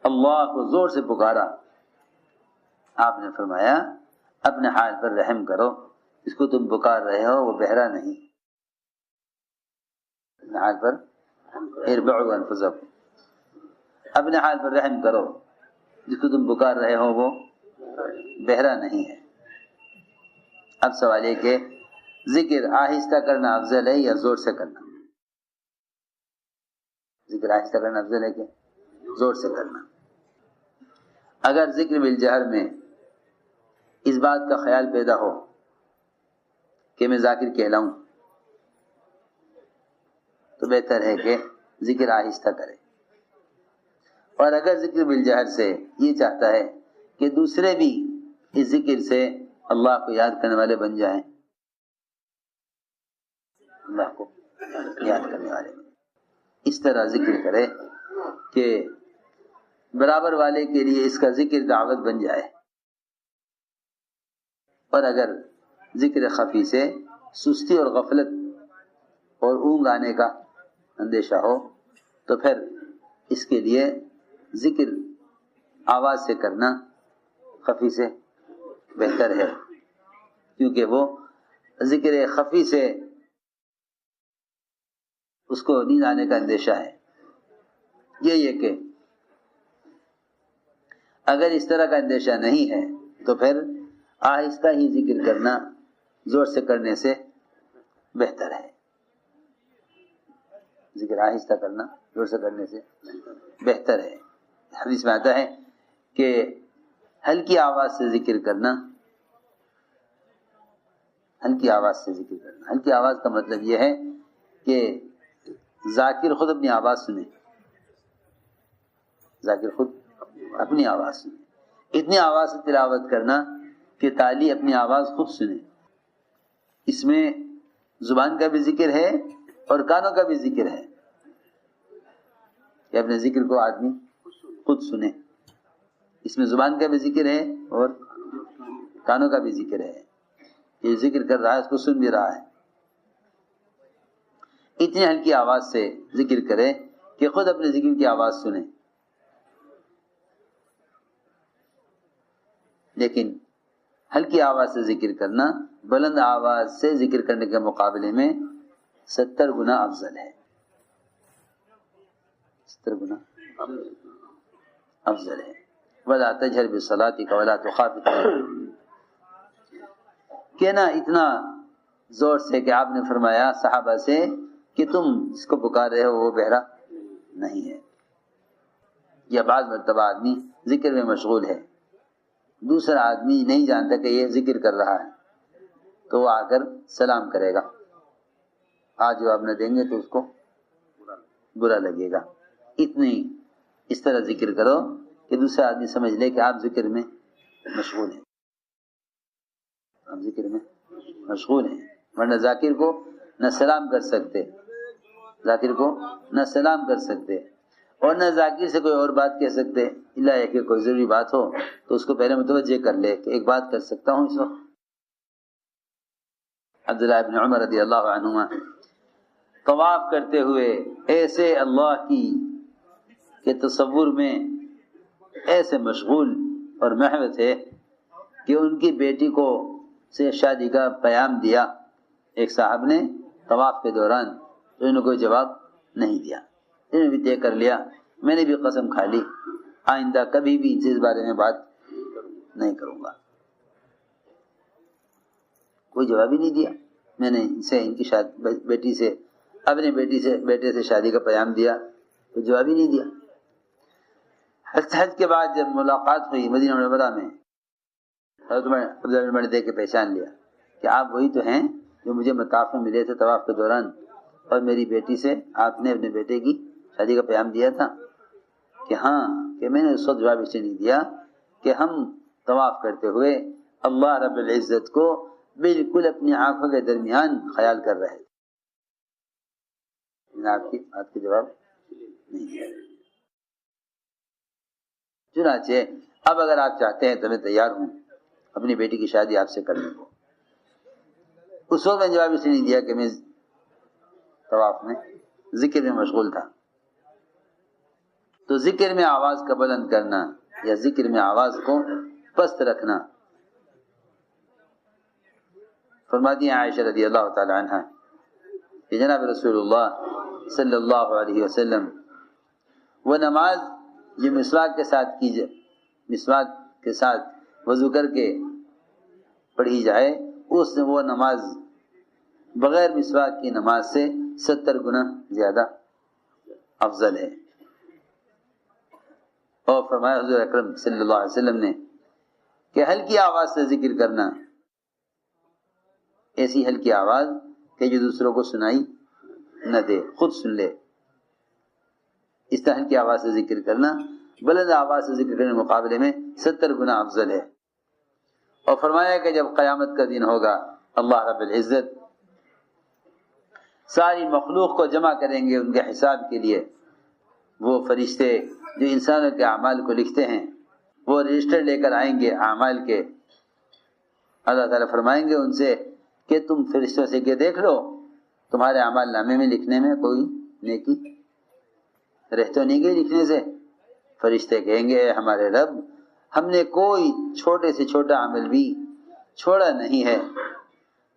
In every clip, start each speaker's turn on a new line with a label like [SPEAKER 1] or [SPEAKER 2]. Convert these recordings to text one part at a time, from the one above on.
[SPEAKER 1] اللہ کو زور سے پکارا، آپ نے فرمایا اپنے حال پر رحم کرو، اس کو تم پکار رہے ہو وہ بہرا نہیں، اپنے حال پر اربعوا انفسکم، اپنے حال پر رحم کرو، جس کو تم پکار رہے ہو وہ بہرا نہیں ہے۔ اب سوال یہ کہ ذکر آہستہ کرنا افضل ہے یا زور سے کرنا؟ ذکر آہستہ کرنا افضل ہے کہ زور سے کرنا؟ اگر ذکر بالجہر میں اس بات کا خیال پیدا ہو کہ میں ذاکر کہلاؤں تو بہتر ہے کہ ذکر آہستہ کرے، اور اگر ذکر بالجہر سے یہ چاہتا ہے کہ دوسرے بھی اس ذکر سے اللہ کو یاد کرنے والے بن جائیں، اللہ کو یاد کرنے والے اس طرح ذکر کرے کہ برابر والے کے لیے اس کا ذکر دعوت بن جائے، اور اگر ذکر خفی سے سستی اور غفلت اور اونگ آنے کا اندیشہ ہو تو پھر اس کے لیے ذکر آواز سے کرنا خفی سے بہتر ہے، کیونکہ وہ ذکر خفی سے اس کو نیند آنے کا اندیشہ ہے۔ یہ کہ اگر اس طرح کا اندیشہ نہیں ہے تو پھر آہستہ ہی ذکر کرنا زور سے کرنے سے بہتر ہے، ذکر آہستہ کرنا زور سے کرنے سے بہتر ہے۔ حدیث میں آتا ہے کہ ہلکی آواز سے ذکر کرنا، ہلکی آواز سے ذکر کرنا، ہلکی آواز کا مطلب یہ ہے کہ ذاکر خود اپنی آواز سنے، ذاکر خود اپنی آواز سنے، اتنی آواز سے تلاوت کرنا کہ تالی اپنی آواز خود سنے۔ اس میں زبان کا بھی ذکر ہے اور کانوں کا بھی ذکر ہے کہ اپنے ذکر کو آدمی خود سنے، اس میں زبان کا بھی ذکر ہے اور کانوں کا بھی ذکر ہے، یہ ذکر کر رہا ہے اس کو سن بھی رہا ہے۔ اتنی ہلکی آواز سے ذکر کرے کہ خود اپنے ذکر کی آواز سنے، لیکن ہلکی آواز سے ذکر کرنا بلند آواز سے ذکر کرنے کے مقابلے میں 70 گنا افضل ہے، 70 گنا افضل ہے۔ وَلَا تَجْهَرْ بِصَلَاتِكَ وَلَا تُخَافِتْ کہ نہ اتنا زور سے کہ آپ نے فرمایا صحابہ سے کہ تم جس کو پکار رہے ہو وہ بہرا نہیں ہے، یا بعض مرتبہ آدمی ذکر میں مشغول ہے، دوسرا آدمی نہیں جانتا کہ یہ ذکر کر رہا ہے تو وہ آ کر سلام کرے گا، آج جواب نہ دیں گے تو اس کو برا لگے گا۔ اتنی اس طرح ذکر کرو کہ دوسرا آدمی سمجھ لے کہ آپ ذکر میں مشغول ہیں، آپ ذکر میں مشغول ہیں، ورنہ ذاکر کو نہ سلام کر سکتے، ذاکر کو نہ سلام کر سکتے اور نہ ذاکر سے کوئی اور بات کہہ سکتے، الا یہ کہ کوئی ضروری بات ہو تو اس کو پہلے متوجہ کر لے کہ ایک بات کر سکتا ہوں اس وقت۔ عبداللہ ابن عمر رضی اللہ عنہما طواف کرتے ہوئے ایسے اللہ کی کے تصور میں ایسے مشغول اور محو تھے کہ ان کی بیٹی کو سے شادی کا پیام دیا ایک صاحب نے طواف کے دوران، تو انہوں نے کوئی جواب نہیں دیا، انہوں نے بھی طے کر لیا میں نے بھی قسم کھا لی آئندہ کبھی بھی ان سے اس بارے میں بات نہیں کروں گا، کوئی جواب ہی نہیں دیا۔ میں نے ان سے ان کی بیٹی سے اپنے بیٹے سے شادی کا پیام دیا، کوئی جواب ہی نہیں دیا۔ حج کے بعد جب ملاقات ہوئی مدینہ منورہ میں، حضرت عبداللہ بن عمر نے دیکھ کے پہچان لیا کہ آپ وہی تو ہیں جو مجھے مطاف میں ملے تھے طواف کے دوران، اور میری بیٹی سے آپ نے اپنے بیٹے کی شادی کا پیام دیا تھا کہ ہاں، کہ میں نے اس وقت جواب اس سے نہیں دیا کہ ہم طواف کرتے ہوئے اللہ رب العزت کو بالکل اپنی آنکھوں کے درمیان خیال کر رہے تھے، آپ کی جواب نہیں دیا۔ چنانچہ اب اگر آپ چاہتے ہیں تو میں تیار ہوں اپنی بیٹی کی شادی آپ سے کرنے کو۔ اس وقت میں جواب اس نے نہیں دیا کہ میں طواف میں ذکر میں مشغول تھا۔ تو ذکر میں آواز کا بلند کرنا یا ذکر میں آواز کو پست رکھنا. فرماتی ہیں عائشہ رضی اللہ تعالی عنہ کہ جناب رسول اللہ صلی اللہ علیہ وسلم وہ نماز جو مسواک کے ساتھ مسواک کے ساتھ وضو کر کے پڑھی جائے اس نے وہ نماز بغیر مسواک کی نماز سے 70 گنا زیادہ افضل ہے. اور فرمایا حضور اکرم صلی اللہ علیہ وسلم نے کہ ہلکی آواز سے ذکر کرنا، ایسی ہلکی آواز کہ جو دوسروں کو سنائی نہ دے، خود سن لے. اس طرح ہلکی آواز سے ذکر کرنا بلند آواز سے ذکر کرنے کے مقابلے میں 70 گنا افضل ہے. اور فرمایا کہ جب قیامت کا دن ہوگا اللہ رب العزت ساری مخلوق کو جمع کریں گے ان کے حساب کے لیے. وہ فرشتے جو انسانوں کے اعمال کو لکھتے ہیں وہ رجسٹر لے کر آئیں گے اعمال کے. اللہ تعالیٰ فرمائیں گے ان سے کہ تم فرشتوں سے کہ دیکھ لو تمہارے اعمال نامے میں لکھنے میں کوئی نیکی رہ تو نہیں گئی لکھنے سے. فرشتے کہیں گے اے ہمارے رب ہم نے کوئی چھوٹے سے چھوٹا عمل بھی چھوڑا نہیں ہے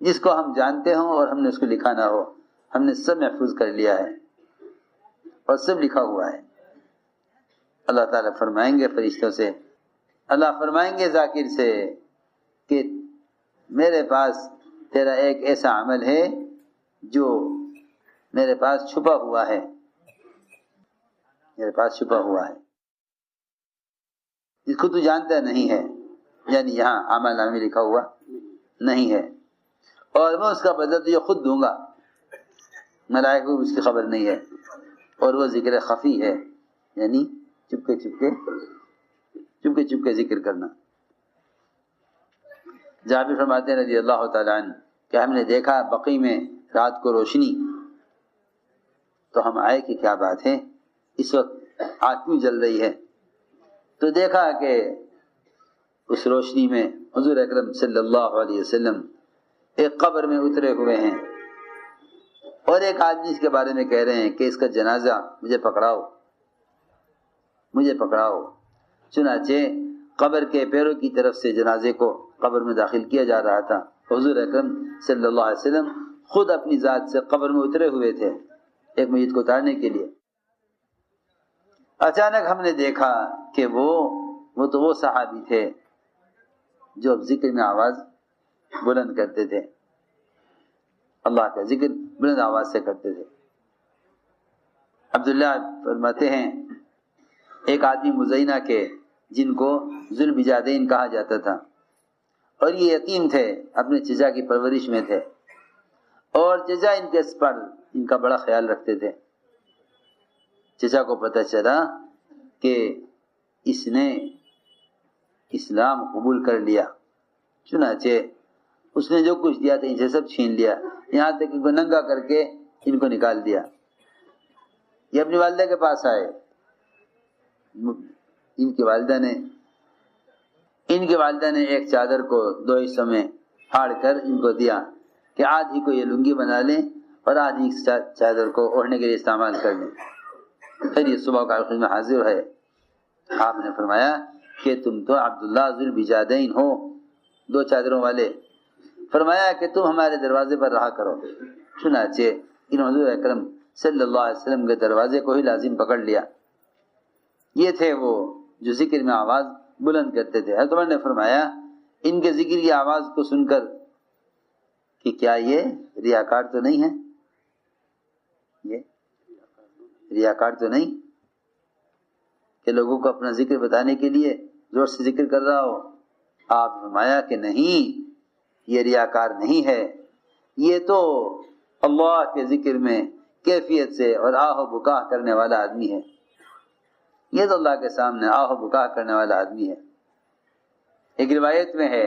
[SPEAKER 1] جس کو ہم جانتے ہوں اور ہم نے اس کو لکھا نہ ہو. ہم نے سب محفوظ کر لیا ہے اور سب لکھا ہوا ہے. اللہ تعالیٰ فرمائیں گے فرشتوں سے، اللہ فرمائیں گے ذاکر سے کہ میرے پاس تیرا ایک ایسا عمل ہے جو میرے پاس چھپا ہوا ہے، میرے پاس چھپا ہوا ہے جس کو تو جانتا نہیں ہے، یعنی یہاں اعمال نامے میں لکھا ہوا نہیں ہے، اور میں اس کا بدلہ تجھے خود دوں گا. ملائکہ کو اس کی خبر نہیں ہے. اور وہ ذکر خفی ہے، یعنی چپکے چپکے ذکر کرنا. جابر فرماتے ہیں رضی اللہ تعالیٰ عنہ کہ ہم نے دیکھا بقیع میں رات کو روشنی، تو ہم آئے کہ کیا بات ہے اس وقت آگ کیوں جل رہی ہے؟ تو دیکھا کہ اس روشنی میں حضور اکرم صلی اللہ علیہ وسلم ایک قبر میں اترے ہوئے ہیں اور ایک آدمی اس کے بارے میں کہہ رہے ہیں کہ اس کا جنازہ مجھے پکڑاؤ. چنانچہ قبر کے پیروں کی طرف سے جنازے کو قبر میں داخل کیا جا رہا تھا. حضور اکرم صلی اللہ علیہ وسلم خود اپنی ذات سے قبر میں اترے ہوئے تھے ایک میت کو اتارنے کے لیے. اچانک ہم نے دیکھا کہ وہ صحابی تھے جو اب ذکر میں آواز بلند کرتے تھے، اللہ کا ذکر بلند آواز سے کرتے تھے. عبداللہ فرماتے ہیں ایک آدمی مزینہ کے جن کو ذوالبجادین کہا جاتا تھا، اور یہ یتیم تھے، اپنے چچا کی پرورش میں تھے، اور چچا ان کے پر ان کا بڑا خیال رکھتے تھے. چچا کو پتہ چلا کہ اس نے اسلام قبول کر لیا، چنانچہ اس نے جو کچھ دیا تھا ان سے سب چھین لیا، یہاں تک ان کو ننگا کر کے ان کو نکال دیا. یہ اپنی والدہ کے پاس آئے. ان کی والدہ نے ایک چادر کو 2 حصوں میں پھاڑ کر ان کو دیا کہ آدھی کو یہ لنگی بنا لیں اور آدھی چادر کو اوڑھنے کے لیے استعمال کر لیں. پھر یہ صبح کا خدمت میں حاضر ہے. آپ نے فرمایا کہ تم تو عبداللہ ذوالبجادین ہو، 2 چادروں والے. فرمایا کہ تم ہمارے دروازے پر رہا کرو. چنانچہ انہوں نے حضور اکرم صلی اللہ علیہ وسلم کے دروازے کو ہی لازم پکڑ لیا. یہ تھے وہ جو ذکر میں آواز بلند کرتے تھے. حضرت عمر نے فرمایا ان کے ذکر کی آواز کو سن کر کہ کیا یہ ریاکار تو نہیں ہے، یہ ریاکار تو نہیں کہ لوگوں کو اپنا ذکر بتانے کے لیے زور سے ذکر کر رہا ہو. آپ فرمایا کہ نہیں، یہ ریاکار نہیں ہے، یہ تو اللہ کے ذکر میں کیفیت سے اور آہ و بکا کرنے والا آدمی ہے. یہ تو اللہ کے سامنے آہ و بکا کرنے والا آدمی ہے. ایک روایت میں ہے